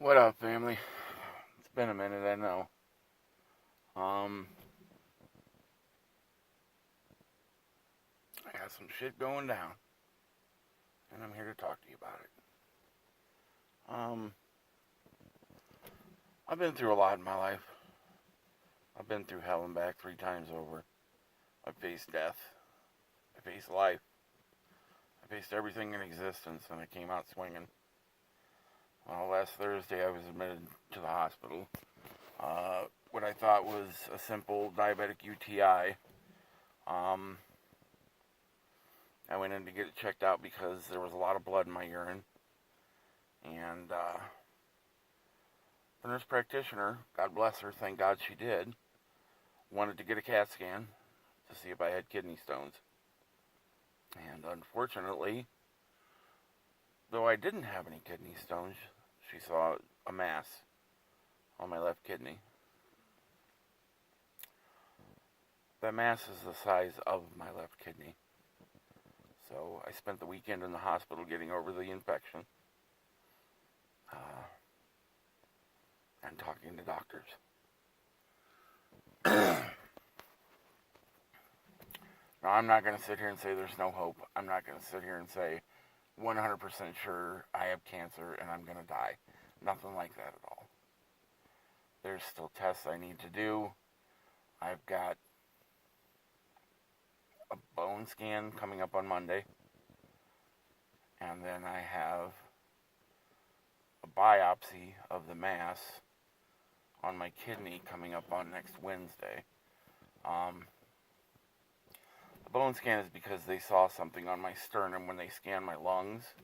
What up, family? It's been a minute, I know. Um, I got some shit going down, and I'm here to talk to you about it. Um, I've been through a lot in my life. I've been through hell and back 3 times over. I faced death. I faced life. I faced everything in existence, and I came out swinging. Well, last Thursday, I was admitted to the hospital. What I thought was a simple diabetic UTI. Um, I went in to get it checked out because there was a lot of blood in my urine. And the nurse practitioner, God bless her, thank God she did, wanted to get a CAT scan to see if I had kidney stones. And unfortunately, though I didn't have any kidney stones, she saw a mass on my left kidney. That mass is the size of my left kidney. So I spent the weekend in the hospital getting over the infection and talking to doctors. Now, I'm not going to sit here and say there's no hope. I'm not going to sit here and say 100% sure I have cancer and I'm going to die. Nothing like that at all. There's still tests I need to do. I've got a bone scan coming up on Monday. And then I have a biopsy of the mass on my kidney coming up on next Wednesday. The bone scan is because they saw something on my sternum when they scanned my lungs.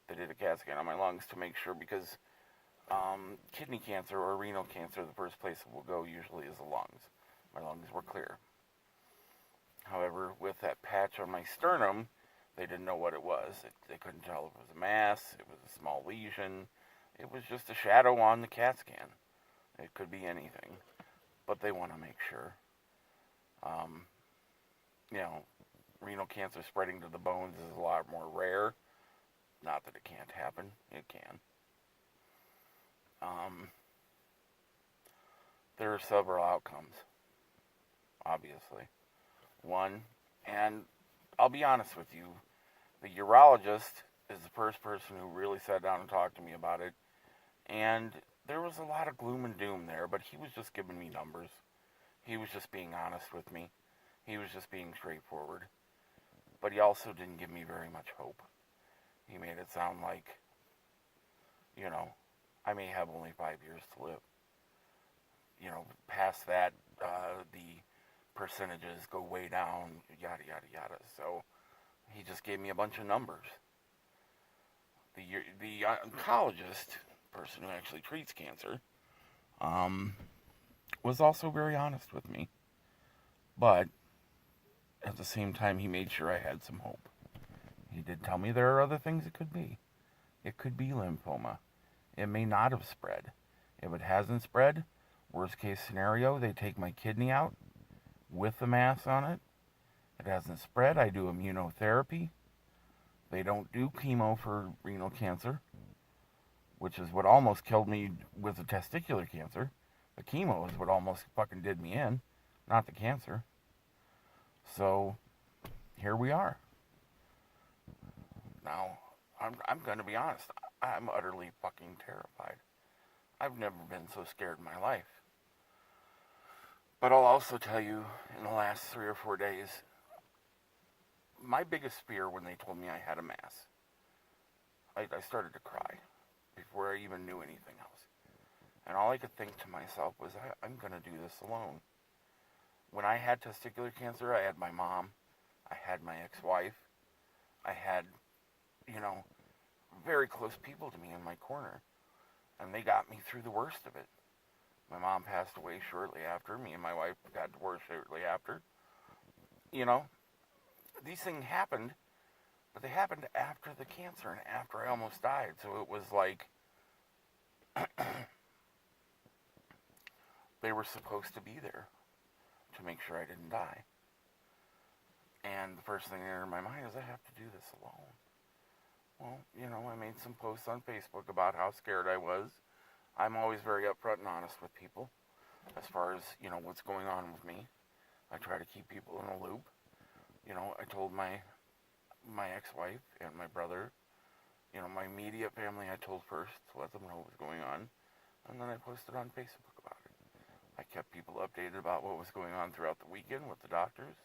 They did a CAT scan on my lungs to make sure because kidney cancer or renal cancer, the first place it will go usually is the lungs. My lungs were clear. However, with that patch on my sternum, they didn't know what it was. They couldn't tell if it was a mass, it was a small lesion. It was just a shadow on the CAT scan. It could be anything, but they want to make sure. You know, renal cancer spreading to the bones is a lot more rare. Not that it can't happen, it can. There are several outcomes, obviously. One, and I'll be honest with you, the urologist is the first person who really sat down and talked to me about it. And there was a lot of gloom and doom there, but he was just giving me numbers. He was just being honest with me. He was just being straightforward. But he also didn't give me very much hope. He made it sound like, I may have only 5 years to live. Past that, the percentages go way down, yada, yada, yada. So he just gave me a bunch of numbers. The oncologist, person who actually treats cancer, was also very honest with me. But at the same time, he made sure I had some hope. He did tell me there are other things it could be. It could be lymphoma. It may not have spread. If it hasn't spread, worst case scenario, they take my kidney out with the mass on it. It hasn't spread, I do immunotherapy. They don't do chemo for renal cancer, which is what almost killed me with the testicular cancer. The chemo is what almost fucking did me in, not the cancer. So, here we are. Now, I'm going to be honest. I'm utterly fucking terrified. I've never been so scared in my life. But I'll also tell you, in the last 3 or 4 days, my biggest fear when they told me I had a mass, I started to cry before I even knew anything else. And all I could think to myself was, I'm going to do this alone. When I had testicular cancer, I had my mom, I had my ex-wife, I had, very close people to me in my corner. And they got me through the worst of it. My mom passed away shortly after. Me and my wife got divorced shortly after. These things happened, but they happened after the cancer and after I almost died. So it was like they were supposed to be there to make sure I didn't die. And the first thing that entered my mind is I have to do this alone. Well, I made some posts on Facebook about how scared I was. I'm always very upfront and honest with people as far as, what's going on with me. I try to keep people in a loop. I told my ex-wife and my brother, my immediate family I told first to let them know what was going on. And then I posted on Facebook about it. I kept people updated about what was going on throughout the weekend with the doctors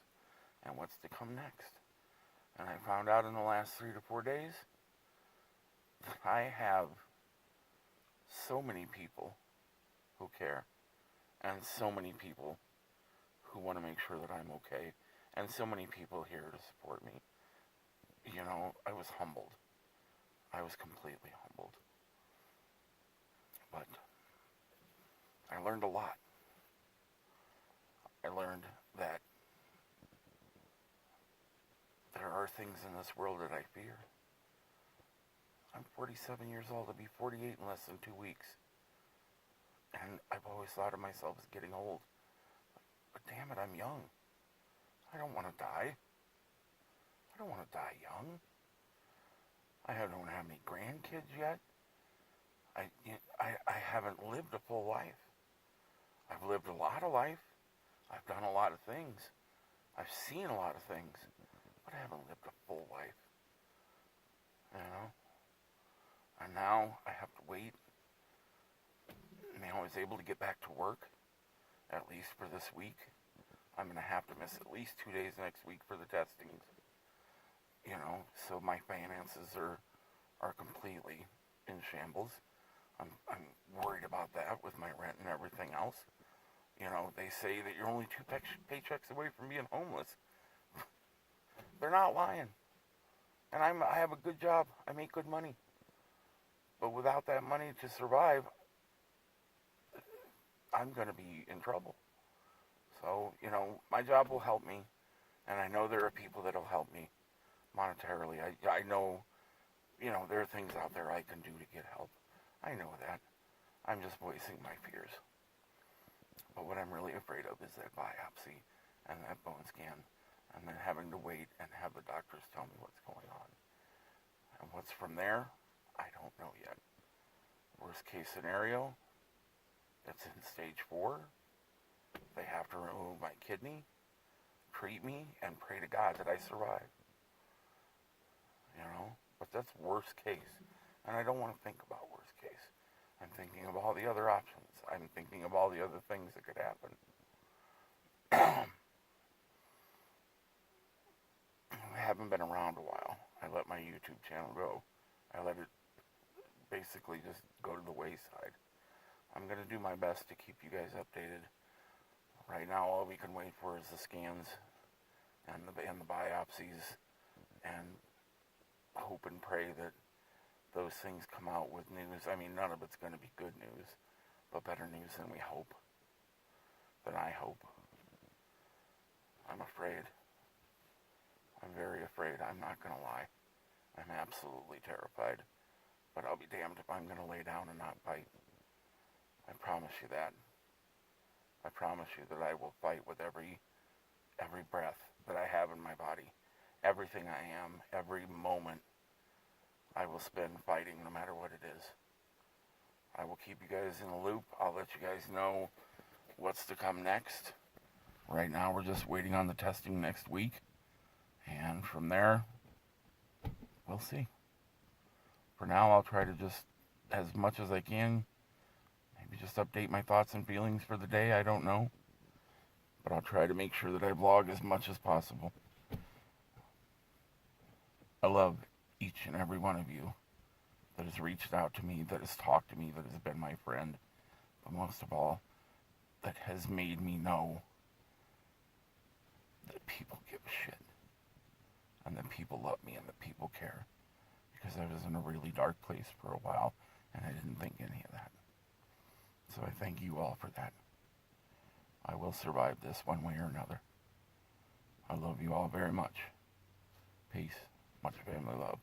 and what's to come next. And I found out in the last 3 to 4 days that I have so many people who care and so many people who want to make sure that I'm okay and so many people here to support me. I was humbled. I was completely humbled. But I learned a lot. I learned that there are things in this world that I fear. I'm 47 years old. I'll be 48 in less than 2 weeks. And I've always thought of myself as getting old. But damn it, I'm young. I don't want to die. I don't want to die young. I don't have any grandkids yet. I haven't lived a full life. I've lived a lot of life. I've done a lot of things. I've seen a lot of things. But I haven't lived a full life. And now I have to wait. I was able to get back to work, at least for this week. I'm going to have to miss at least 2 days next week for the testings. So my finances are completely in shambles. I'm worried about that with my rent and everything else. They say that you're only 2 paychecks away from being homeless. They're not lying. And I have a good job. I make good money. But without that money to survive, I'm going to be in trouble. So, my job will help me. And I know there are people that will help me monetarily. I know, there are things out there I can do to get help. I know that. I'm just voicing my fears. But what I'm really afraid of is that biopsy and that bone scan, and then having to wait and have the doctors tell me what's going on. And what's from there, I don't know yet. Worst case scenario, it's in stage 4. They have to remove my kidney, treat me, and pray to God that I survive. But that's worst case. And I don't want to think about worst case. I'm thinking of all the other options. I'm thinking of all the other things that could happen. I haven't been around a while. I let my YouTube channel go. I let it basically just go to the wayside. I'm going to do my best to keep you guys updated. Right now, all we can wait for is the scans and the biopsies, and hope and pray that those things come out with news. I mean, none of it's going to be good news, but better news than we hope. Than I hope. I'm afraid. I'm very afraid. I'm not going to lie. I'm absolutely terrified. But I'll be damned if I'm going to lay down and not fight. I promise you that. I promise you that I will fight with every breath that I have in my body. Everything I am, every moment, I will spend fighting no matter what it is. I will keep you guys in the loop. I'll let you guys know what's to come next. Right now we're just waiting on the testing next week. And from there, we'll see. For now, I'll try to just, as much as I can, maybe just update my thoughts and feelings for the day. I don't know. But I'll try to make sure that I vlog as much as possible. I love each and every one of you that has reached out to me, that has talked to me, that has been my friend. But most of all, that has made me know that people give a shit. And that people love me and that people care. Because I was in a really dark place for a while, and I didn't think any of that. So I thank you all for that. I will survive this one way or another. I love you all very much. Peace. Much family love.